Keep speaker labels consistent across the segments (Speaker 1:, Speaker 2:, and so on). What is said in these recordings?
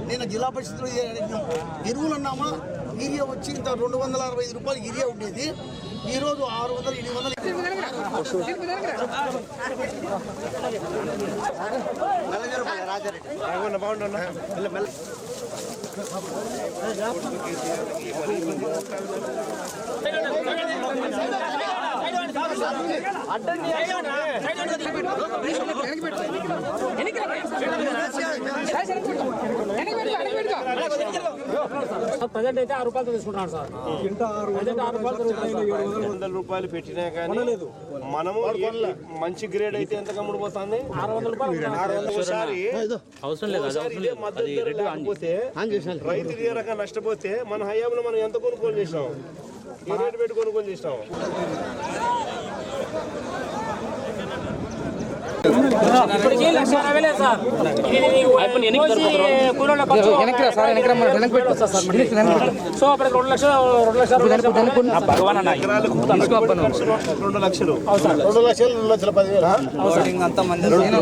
Speaker 1: నేను జిల్లా పరిషత్లో ఎరువులు అన్నామా యూరియా వచ్చి ఇంత 265 రూపాయలు యూరియా ఉండేది, ఈరోజు 600
Speaker 2: ప్రజెంట్ అయితే 6 రూపాయలు తీసుకుంటున్నాను సార్.
Speaker 3: 700 రూపాయలు పెట్టినా కానీ మనము మంచి గ్రేడ్ అయితే ఎంత కమ్ముడిపోతుంది?
Speaker 2: 600 రూపాయలు.
Speaker 3: రైతు ఏ రకంగా నష్టపోతే మన హయాంలో మనం ఎంత కొనుగోలు చేసినాం, ఏ రేటు పెట్టి కొనుగోలు చేసినాం?
Speaker 2: ఇప్పటికీ 1,60,000 సార్. సో అప్పుడు 2 లక్షలు 2 లక్షలు
Speaker 3: 2 లక్షలు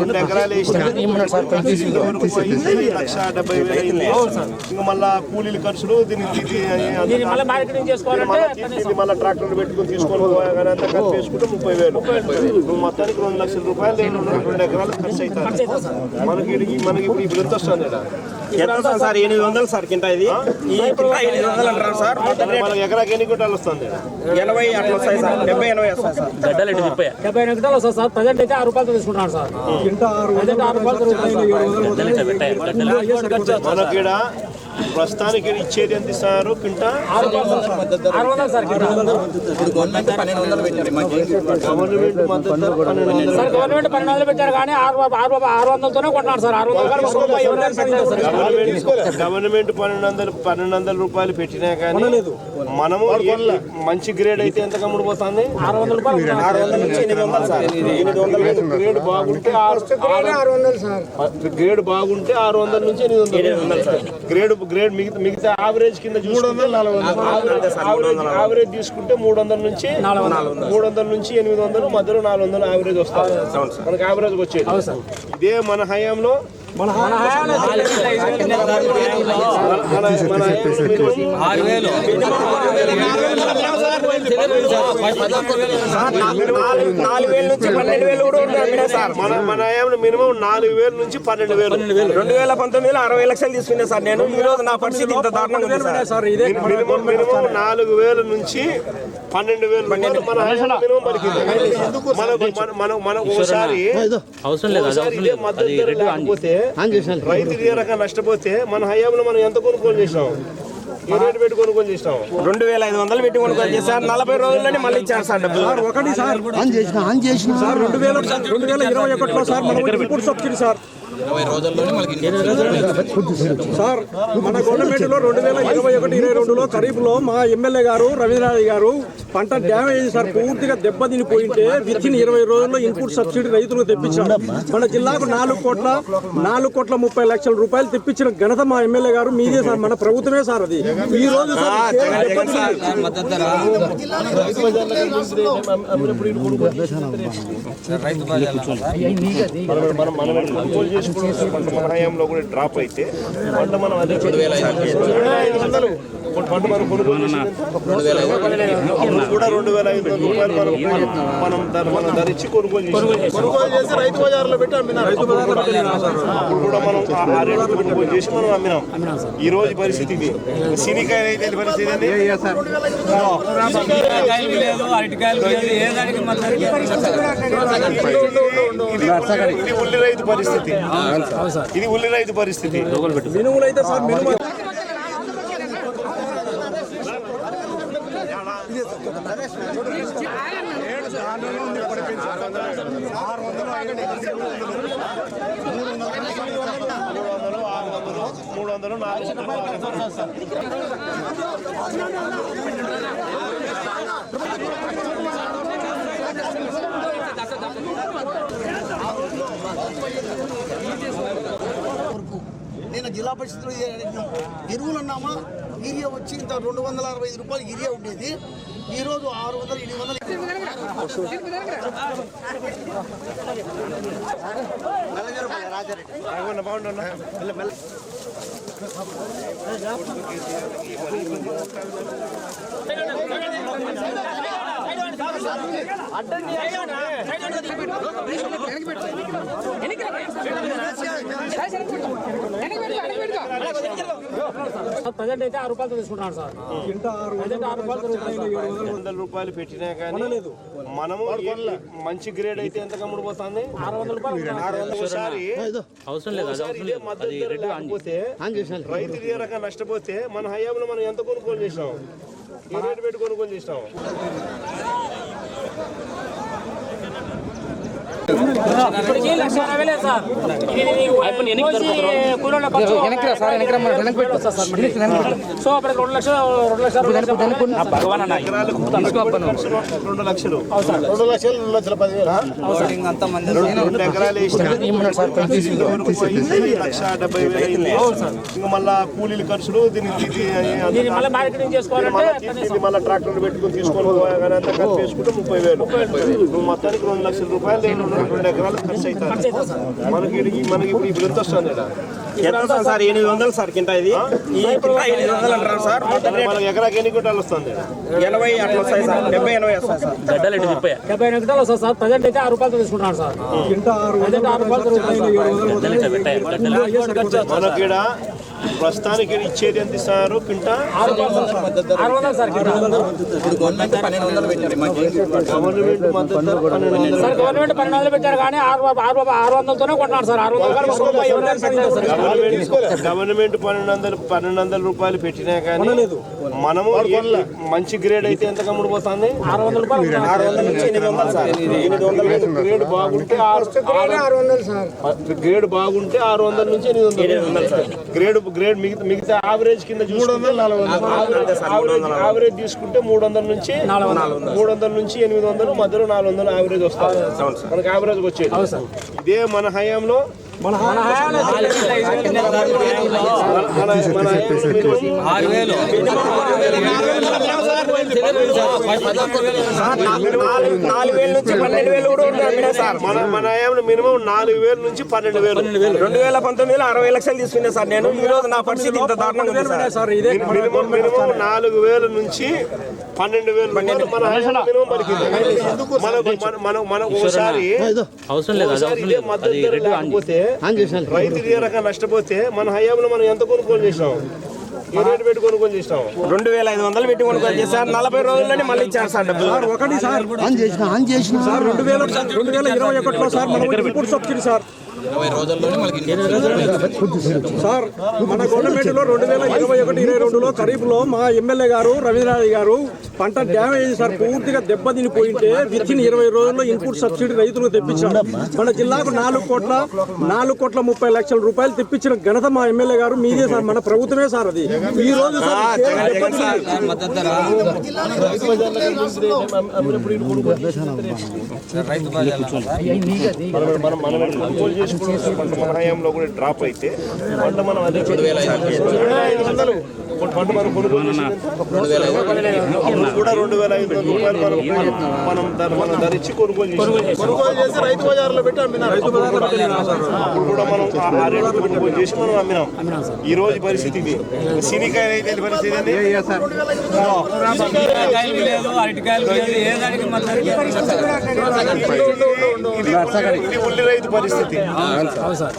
Speaker 3: 2 ఎకరాలు ఇంకా మళ్ళా కూలీల ఖర్చులు దీనికి మళ్ళీ ట్రాక్టర్లు పెట్టుకుని తీసుకొని అంతా ఖర్చు చేసుకుంటే 30,000 మొత్తానికి 2 లక్షల రూపాయలు 2 ఎకరాలు ఖర్చు అవుతారు. మనకి ఇప్పుడు ఎంత వస్తుంది
Speaker 4: సార్? 800 సార్ కింటా. ఇది 800 అంటారు సార్.
Speaker 3: మనకి ఎకరాకి ఎన్ని క్వింటాలు వస్తుంది?
Speaker 4: 80 అట్లా వస్తాయి సార్. 70-80 వస్తాయి సార్.
Speaker 2: 70 క్వింటాలు వస్తుంది సార్. ప్రజెంట్ అయితే 6 రూపాయలు తీసుకుంటున్నాను సార్.
Speaker 3: మనకి ప్రస్తుతానికి ఇచ్చేది ఎంత ఇస్తున్నారు? క్వింటా
Speaker 2: 600 సార్.
Speaker 4: గవర్నమెంట్ 1200 పెట్టారు.
Speaker 3: గవర్నమెంట్ మద్దతు
Speaker 2: సార్. గవర్నమెంట్ 1200 పెట్టారు కానీ 600తోనే కొన్నాను సార్. 600
Speaker 3: గవర్నమెంట్ 1200 రూపాయలు పెట్టినా కానీ మనము మంచి గ్రేడ్ అయితే ఎంత కమ్ముడిపోతుంది?
Speaker 2: 600 రూపాయలు.
Speaker 4: 600 నుంచి 800 సార్. 800
Speaker 3: గ్రేడ్ బాగుంటే 600 సార్. గ్రేడ్ బాగుంటే 600 నుంచి 800 సార్. గ్రేడ్ మిగతా యావరేజ్ కింద చూసుకుంటే 400. యావరేజ్ తీసుకుంటే 300 నుంచి 800 మధ్యలో 400 యావరేజ్ వస్తుంది మనకి. యావరేజ్ వచ్చేది ఇదే మన హయాంలో. మన హయాంలో
Speaker 4: మినిమం 4,000 నుంచి 12,000. 2019లో 60 లక్షలు తీసుకునే సార్ నేను. ఈ రోజు నా పరిస్థితి ఇంత దారుణంగా ఉంది సార్.
Speaker 3: మినిమం 4,000 నుంచి 12,000 మన హయాంలో మినిమం పలికింది. మనకు ఒకసారి ఇదే మద్దతు ధర లేకపోతే రైతు ఏ రకంగా నష్టపోతే మన హయాంలో మనం ఎంత కొనుగోలు చేసినాం, ఏ రేటు పెట్టి కొనుగోలు చేసినాం?
Speaker 4: 2,500 పెట్టి కొనుగోలు చేశారు. 40 రోజుల్లోనే మళ్ళీ ఇచ్చారు సార్ డబ్బులు.
Speaker 1: ఒకటి సార్ ఆన్ చేసిన సార్ 2021లో సార్ మనం ఇన్పుట్ సబ్సిడీ సార్
Speaker 4: 20 రోజుల్లోనే
Speaker 1: సార్ మన గవర్నమెంట్ లో 2021-22లో ఖరీఫ్లో మా ఎమ్మెల్యే గారు రవీంద్రనాథ్ గారు పంట డ్యామేజ్ సార్ పూర్తిగా దెబ్బతినిపోయింటే వితిన్ 20 రోజుల్లో ఇన్పుట్ సబ్సిడీ రైతులకు తెప్పించాడు. మన జిల్లాకు 4,30 లక్షల రూపాయలు తెప్పించిన ఘనత మా ఎమ్మెల్యే గారు మీదే సార్. మన ప్రభుత్వమే సార్ అది. ఈ రోజు
Speaker 3: మన హయాంలో కూడా డ్రాప్ అయితే పంట మనం అదే 2,500 పంట మనం కొనుగోలు కూడా 2,500 రూపాయలు మనం ధరించి కొనుగోలు చేసి రైతు బజార్లో పెట్టి అమ్మినాం. అప్పుడు కూడా మనం ఆ రేటు కొనుగోలు చేసి మనం అమ్మినాం. ఈ రోజు పరిస్థితి ఇది. సినికాయలు అయితే పరిస్థితి అండి. ఇది ఉల్లి రైతు పరిస్థితి. ఇది ఉల్లి రైతు పరిస్థితి.
Speaker 1: మినుములు అయితే సార్ మినుము
Speaker 5: జిల్లా పరిషత్లో ఎరువులు అన్నామా యూరియా వచ్చి ఇంత 265 రూపాయలు యూరియా ఉండేది, ఈరోజు 600
Speaker 2: ప్రజెంట్ అయితే 6 రూపాయలతో తీసుకుంటున్నాను సార్. ప్రజెంట్ 6 రూపాయలు
Speaker 3: 700 రూపాయలు పెట్టినా కానీ మనము మంచి గ్రేడ్ అయితే ఎంత కమ్ముడిపోతుంది?
Speaker 2: 600 రూపాయలు.
Speaker 3: ఒకసారి ఇదే మద్దతు ధర లేకపోతే రైతు ఇదే రకంగా నష్టపోతే మన హయాంలో మనం ఎంత కొనుగోలు చేసినాం? ఏ రేటు పెట్టి కొనుగోలు చేసినాం?
Speaker 2: ఇప్పటికి 1,60,000 లేదు సార్. ఇది కోసి కూలీల ఖర్చు వస్తుంది సార్. సో అప్పుడు 2 లక్షలు
Speaker 3: ఎకరాలకు 2 లక్షలు. 2 లక్షలు 2 ఎకరాలు వేసినా 1,70,000 అయింది. ఇంకా మళ్ళా కూలీల ఖర్చులు
Speaker 2: దీన్ని మళ్ళీ మార్కెటింగ్ చేసుకోవాలంటే
Speaker 3: మళ్ళీ ట్రాక్టర్లు పెట్టుకుని తీసుకొని పోయా కానీ అంతా ఖర్చు వేసుకుంటే 30,000. నువ్వు మొత్తానికి 2 లక్షల రూపాయలు 2 ఎకరాలు ఖర్చు అవుతుంది. మనకి ఇప్పుడు ఎంత వస్తుంది?
Speaker 4: ఎంత సార్? 800 సార్ కింటా. ఇది ఈ కింటా 800 అంటారు సార్.
Speaker 3: మనకి ఎకరాకి ఎన్ని క్వింటాలు వస్తుంది?
Speaker 4: 80 అట్లా వస్తాయి సార్. 70-80 వస్తాయి సార్.
Speaker 2: 70 క్వింటాలు వస్తుంది సార్. ప్రజెంట్ అయితే 6 రూపాయలతో తీసుకుంటున్నాను సార్. ప్రజెంట్ 6 రూపాయలు.
Speaker 3: మనకి ప్రస్తుతానికి ఇచ్చేది ఎంత ఇస్తారు? క్వింటా
Speaker 2: 600 సార్.
Speaker 3: గవర్నమెంట్ మద్దతు ధర 1,200.
Speaker 2: సార్ గవర్నమెంట్ 1200 పెట్టారు కానీ 600తోనే కొంటున్నారు సార్. 600
Speaker 3: గవర్నమెంట్ 1,200 రూపాయలు పెట్టినా కానీ మనము మంచి గ్రేడ్ అయితే ఎంత కమ్ముడిపోతుంది?
Speaker 2: 600 రూపాయలు.
Speaker 4: 600 నుంచి 800 సార్. 800
Speaker 3: గ్రేడ్ బాగుంటే 600 సార్. గ్రేడ్ బాగుంటే 600 నుంచి 800 సార్. గ్రేడ్ మిగతా యావరేజ్ కింద 300 యావరేజ్ తీసుకుంటే 300 నుంచి 800 మధ్యలో 400 యావరేజ్ వస్తుంది. మనకి యావరేజ్ వచ్చేది ఇదే మన హయాంలో. మన హయాంలో
Speaker 4: 4,000 నుంచి 12,000 కూడా ఉంటుంది సార్.
Speaker 3: మన హయాంలో మినిమం 4,000 నుంచి 12,000.
Speaker 4: 2019లో 60 లక్షలు తీసుకున్నా సార్ నేను. ఈ రోజు నా పరిస్థితి ఇంత దారుణంగా ఉంది సార్.
Speaker 3: మినిమం 4,000 నుంచి 12,000 మన హయాంలో మినిమం పలికింది. మన ఒకసారి ఇదే మద్దతు ధర లేకపోతే రైతు ఇదే రకంగా నష్టపోతే మన హయాంలో మనం ఎంత కొనుగోలు చేసినాం? ఏ రేటు పెట్టి కొనుగోలు చేసినాం?
Speaker 4: 2,500 పెట్టి కొనుగోలు చేశారు. 40 రోజుల్లోనే మళ్ళీ ఇచ్చారు సార్ డబ్బులు.
Speaker 1: ఒకటి సార్ సార్ 2021లో సార్ మనం ఇన్పుట్ సబ్సిడీ సార్ సార్ మన గవర్నమెంట్లో 2021-22లో ఖరీఫ్లో మా ఎమ్మెల్యే గారు రవీంద్రనాథ్ గారు పంట డ్యామేజ్ సార్ పూర్తిగా దెబ్బతినిపోయింటే విత్ ఇన్ 20 రోజుల్లో ఇన్పుట్ సబ్సిడీ రైతులకు తెప్పించారు. మన జిల్లాకు 4,30 లక్షల రూపాయలు తెప్పించిన ఘనత మా ఎమ్మెల్యే గారు మీదే సార్. మన ప్రభుత్వమే సార్ అది. ఈ రోజు
Speaker 3: మన హయాంలో కూడా డ్రాప్ అయితే పంట మనం అదే 2,500 పంట మనం కొనుగోలు కూడా 2,500 రూపాయలు మనం ధరించి కొనుగోలు చేసి రైతు బజార్లో పెట్టి అమ్మినారు. అప్పుడు కూడా మనం ఆ రేటు కొనుగోలు చేసి మనం అమ్మినాం. ఈ రోజు పరిస్థితి ఇది. సినికాయ అయితే పరిస్థితి అండి.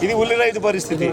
Speaker 3: ఇది ఉల్లి రైతు పరిస్థితి.